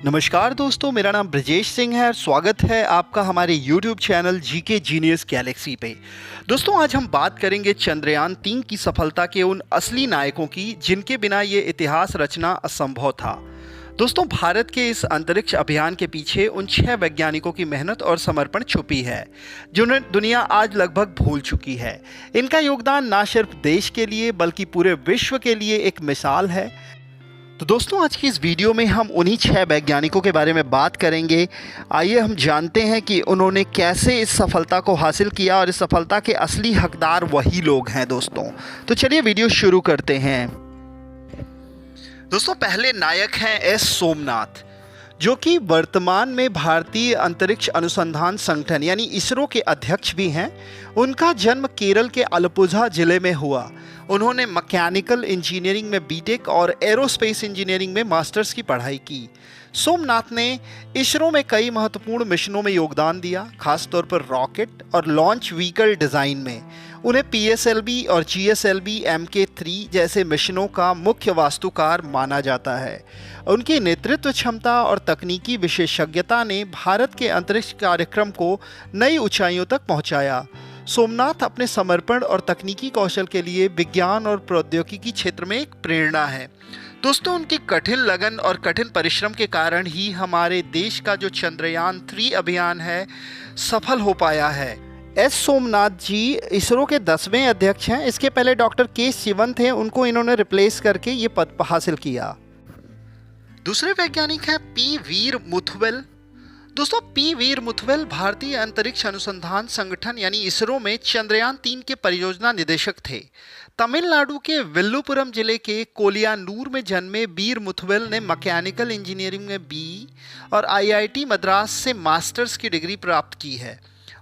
नमस्कार दोस्तों, मेरा नाम ब्रजेश सिंह है और स्वागत है आपका हमारे YouTube channel GK genius Galaxy पे। दोस्तों, आज हम बात करेंगे चंद्रयान 3 की सफलता के उन असली नायकों की जिनके बिना ये इतिहास रचना असंभव था। दोस्तों, भारत के इस अंतरिक्ष अभियान के पीछे उन 6 वैज्ञानिकों की मेहनत और समर्पण छुपी है जिन्हें दुनिया आज लगभग भूल चुकी है। इनका योगदान ना सिर्फ देश के लिए बल्कि पूरे विश्व के लिए एक मिसाल है। तो दोस्तों, आज की इस वीडियो में हम उन्हीं 6 वैज्ञानिकों के बारे में बात करेंगे। आइए हम जानते हैं कि उन्होंने कैसे इस सफलता को हासिल किया और इस सफलता के असली हकदार वही लोग हैं दोस्तों। तो चलिए वीडियो शुरू करते हैं। दोस्तों, पहले नायक हैं एस सोमनाथ, जो कि वर्तमान में भारतीय अंतरिक्ष अनुसंधान संगठन यानी इसरो के अध्यक्ष भी हैं। उनका जन्म केरल के अलपुझा जिले में हुआ। उन्होंने मैकेनिकल इंजीनियरिंग में बीटेक और एरोस्पेस इंजीनियरिंग में मास्टर्स की पढ़ाई की। सोमनाथ ने इसरो में कई महत्वपूर्ण मिशनों में योगदान दिया, खासतौर पर रॉकेट और लॉन्च व्हीकल डिज़ाइन में। उन्हें PSLV और GSLV Mk3 जैसे मिशनों का मुख्य वास्तुकार माना जाता है। उनकी नेतृत्व क्षमता और तकनीकी विशेषज्ञता ने भारत के अंतरिक्ष कार्यक्रम को नई ऊंचाइयों तक पहुंचाया। सोमनाथ अपने समर्पण और तकनीकी कौशल के लिए विज्ञान और प्रौद्योगिकी क्षेत्र में एक प्रेरणा है। दोस्तों, उनकी कठिन लगन और कठिन परिश्रम के कारण ही हमारे देश का जो चंद्रयान 3 अभियान है सफल हो पाया है। एस सोमनाथ जी इसरो के 10वें अध्यक्ष हैं। इसके पहले डॉक्टर के शिवन थे, उनको इन्होंने रिप्लेस करके ये पद हासिल किया। दूसरे वैज्ञानिक हैं पी वीर मुथुवल। दोस्तों, पी वीर मुथुवल भारतीय अंतरिक्ष अनुसंधान संगठन यानी इसरो में चंद्रयान 3 के परियोजना निदेशक थे। तमिलनाडु के विल्लुपुरम जिले के कोलियानूर में जन्मे वीर मुथुवल ने मैकेनिकल इंजीनियरिंग में BE और IIT मद्रास से मास्टर्स की डिग्री प्राप्त की है।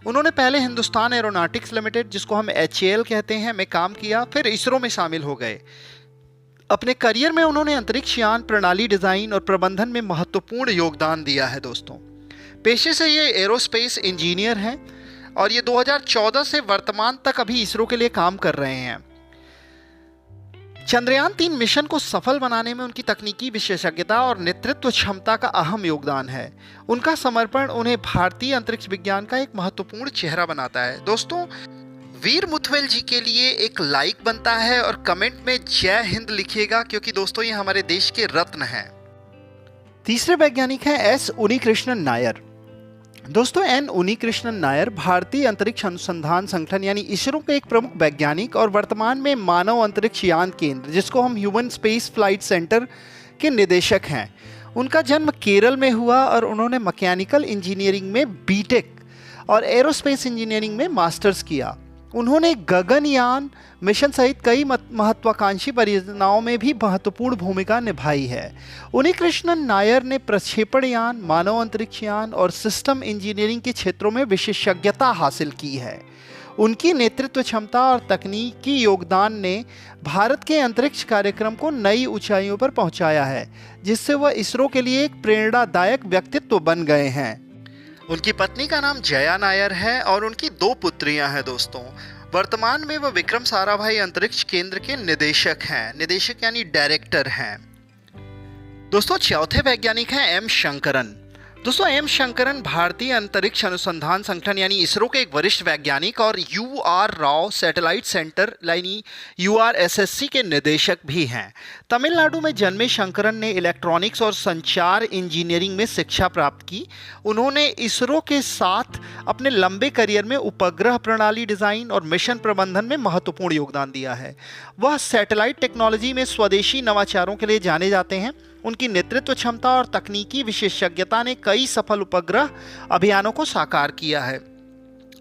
उन्होंने पहले हिंदुस्तान एरोनॉटिक्स लिमिटेड, जिसको हम HAL कहते हैं, में काम किया, फिर इसरो में शामिल हो गए। अपने करियर में उन्होंने अंतरिक्ष यान प्रणाली डिज़ाइन और प्रबंधन में महत्वपूर्ण योगदान दिया है। दोस्तों, पेशे से ये एरोस्पेस इंजीनियर हैं और ये 2014 से वर्तमान तक अभी इसरो के लिए काम कर रहे हैं। चंद्रयान 3 मिशन को सफल बनाने में उनकी तकनीकी विशेषज्ञता और नेतृत्व क्षमता का अहम योगदान है। उनका समर्पण उन्हें भारतीय अंतरिक्ष विज्ञान का एक महत्वपूर्ण चेहरा बनाता है। दोस्तों, वीर मुथुवल जी के लिए एक लाइक बनता है और कमेंट में जय हिंद लिखिएगा, क्योंकि दोस्तों ये हमारे देश के रत्न हैं। तीसरे वैज्ञानिक हैं एस उन्नीकृष्णन नायर। दोस्तों, एन उन्नीकृष्णन नायर भारतीय अंतरिक्ष अनुसंधान संगठन यानी इसरो के एक प्रमुख वैज्ञानिक और वर्तमान में मानव अंतरिक्ष यान केंद्र, जिसको हम ह्यूमन स्पेस फ्लाइट सेंटर के निदेशक हैं। उनका जन्म केरल में हुआ और उन्होंने मैकेनिकल इंजीनियरिंग में बीटेक और एरोस्पेस इंजीनियरिंग में मास्टर्स किया। उन्होंने गगनयान मिशन सहित कई महत्वाकांक्षी परियोजनाओं में भी महत्वपूर्ण भूमिका निभाई है। उन्नीकृष्णन नायर ने प्रक्षेपण यान, मानव अंतरिक्ष यान और सिस्टम इंजीनियरिंग के क्षेत्रों में विशेषज्ञता हासिल की है। उनकी नेतृत्व क्षमता और तकनीकी योगदान ने भारत के अंतरिक्ष कार्यक्रम को नई ऊंचाइयों पर पहुंचाया है, जिससे वह इसरो के लिए एक प्रेरणादायक व्यक्तित्व बन गए हैं। उनकी पत्नी का नाम जया नायर है और उनकी 2 पुत्रियां हैं। दोस्तों, वर्तमान में वह विक्रम साराभाई अंतरिक्ष केंद्र के निदेशक हैं। निदेशक यानी डायरेक्टर हैं। दोस्तों, चौथे वैज्ञानिक हैं एम शंकरन। दोस्तों, एम शंकरन भारतीय अंतरिक्ष अनुसंधान संगठन यानी इसरो के एक वरिष्ठ वैज्ञानिक और UR राव सैटेलाइट सेंटर यानी URSSC के निदेशक भी हैं। तमिलनाडु में जन्मे शंकरन ने इलेक्ट्रॉनिक्स और संचार इंजीनियरिंग में शिक्षा प्राप्त की। उन्होंने इसरो के साथ अपने लंबे करियर में उपग्रह प्रणाली डिज़ाइन और मिशन प्रबंधन में महत्वपूर्ण योगदान दिया है। वह सैटेलाइट टेक्नोलॉजी में स्वदेशी नवाचारों के लिए जाने जाते हैं। उनकी नेतृत्व क्षमता और तकनीकी विशेषज्ञता ने कई सफल उपग्रह अभियानों को साकार किया है।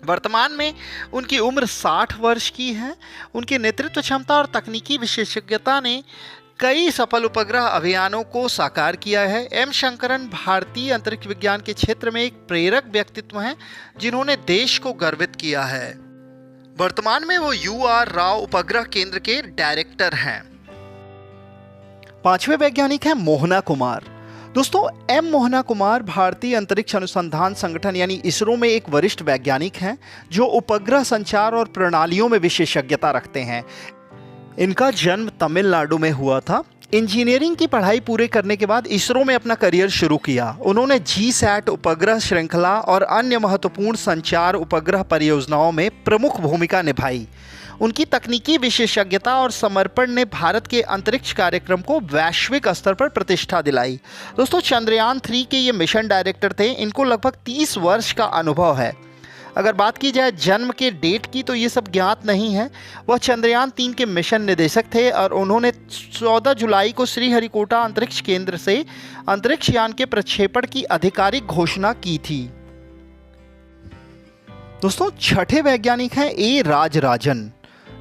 वर्तमान में उनकी उम्र 60 वर्ष की है। उनकी नेतृत्व क्षमता और तकनीकी विशेषज्ञता ने कई सफल उपग्रह अभियानों को साकार किया है। एम शंकरन भारतीय अंतरिक्ष विज्ञान के क्षेत्र में एक प्रेरक व्यक्तित्व हैं, जिन्होंने देश को गर्वित किया है। वर्तमान में वो UR राव उपग्रह केंद्र के डायरेक्टर हैं। 5वें वैज्ञानिक हैं मोहना कुमार। दोस्तों, एम मोहना कुमार भारतीय अंतरिक्ष अनुसंधान संगठन यानी इसरो में एक वरिष्ठ वैज्ञानिक हैं, जो उपग्रह संचार और प्रणालियों में विशेषज्ञता रखते हैं। इनका जन्म तमिलनाडु में हुआ था। इंजीनियरिंग की पढ़ाई पूरे करने के बाद इसरो में अपना करियर शुरू किया। उन्होंने जीसैट उपग्रह श्रृंखला और अन्य महत्वपूर्ण संचार उपग्रह परियोजनाओं में प्रमुख भूमिका निभाई। उनकी तकनीकी विशेषज्ञता और समर्पण ने भारत के अंतरिक्ष कार्यक्रम को वैश्विक स्तर पर प्रतिष्ठा दिलाई। दोस्तों, चंद्रयान 3 के ये मिशन डायरेक्टर थे। इनको लगभग 30 वर्ष का अनुभव है। अगर बात की जाए जन्म के डेट की तो ये सब ज्ञात नहीं है। वह चंद्रयान 3 के मिशन निदेशक थे और उन्होंने 14 जुलाई को श्रीहरिकोटा अंतरिक्ष केंद्र से अंतरिक्ष यान के प्रक्षेपण की आधिकारिक घोषणा की थी। दोस्तों, छठे वैज्ञानिक हैं ए राजराजन,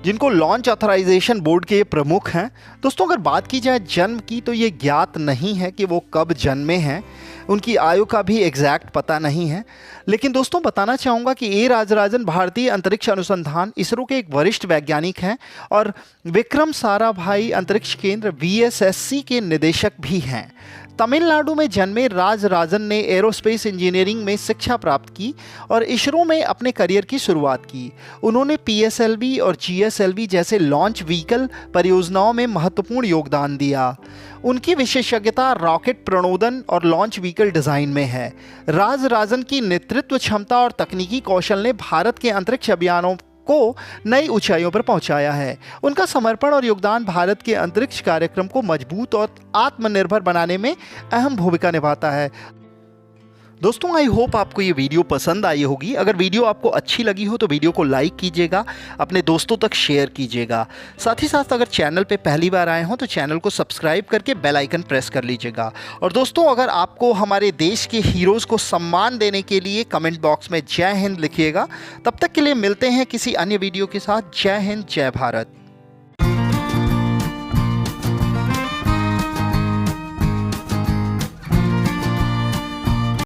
जिनको लॉन्च ऑथराइजेशन बोर्ड के प्रमुख हैं। दोस्तों, अगर बात की जाए जन्म की तो ये ज्ञात नहीं है कि वो कब जन्मे हैं। उनकी आयु का भी एग्जैक्ट पता नहीं है। लेकिन दोस्तों, बताना चाहूँगा कि ए राजराजन भारतीय अंतरिक्ष अनुसंधान इसरो के एक वरिष्ठ वैज्ञानिक हैं और विक्रम साराभाई अंतरिक्ष केंद्र VSSC के निदेशक भी हैं। तमिलनाडु में जन्मे राजराजन ने एरोस्पेस इंजीनियरिंग में शिक्षा प्राप्त की और इसरो में अपने करियर की शुरुआत की। उन्होंने PSLV और GSLV जैसे लॉन्च व्हीकल परियोजनाओं में महत्वपूर्ण योगदान दिया। उनकी विशेषज्ञता रॉकेट प्रणोदन और लॉन्च व्हीकल डिज़ाइन में है। राजराजन की नेतृत्व क्षमता और तकनीकी कौशल ने भारत के अंतरिक्ष अभियानों को नई ऊंचाइयों पर पहुंचाया है। उनका समर्पण और योगदान भारत के अंतरिक्ष कार्यक्रम को मजबूत और आत्मनिर्भर बनाने में अहम भूमिका निभाता है। दोस्तों, आई होप आपको ये वीडियो पसंद आई होगी। अगर वीडियो आपको अच्छी लगी हो तो वीडियो को लाइक कीजिएगा, अपने दोस्तों तक शेयर कीजिएगा। साथ ही साथ अगर चैनल पे पहली बार आए हों तो चैनल को सब्सक्राइब करके बेल आइकन प्रेस कर लीजिएगा। और दोस्तों, अगर आपको हमारे देश के हीरोज़ को सम्मान देने के लिए कमेंट बॉक्स में जय हिंद लिखिएगा। तब तक के लिए मिलते हैं किसी अन्य वीडियो के साथ। जय हिंद, जय भारत।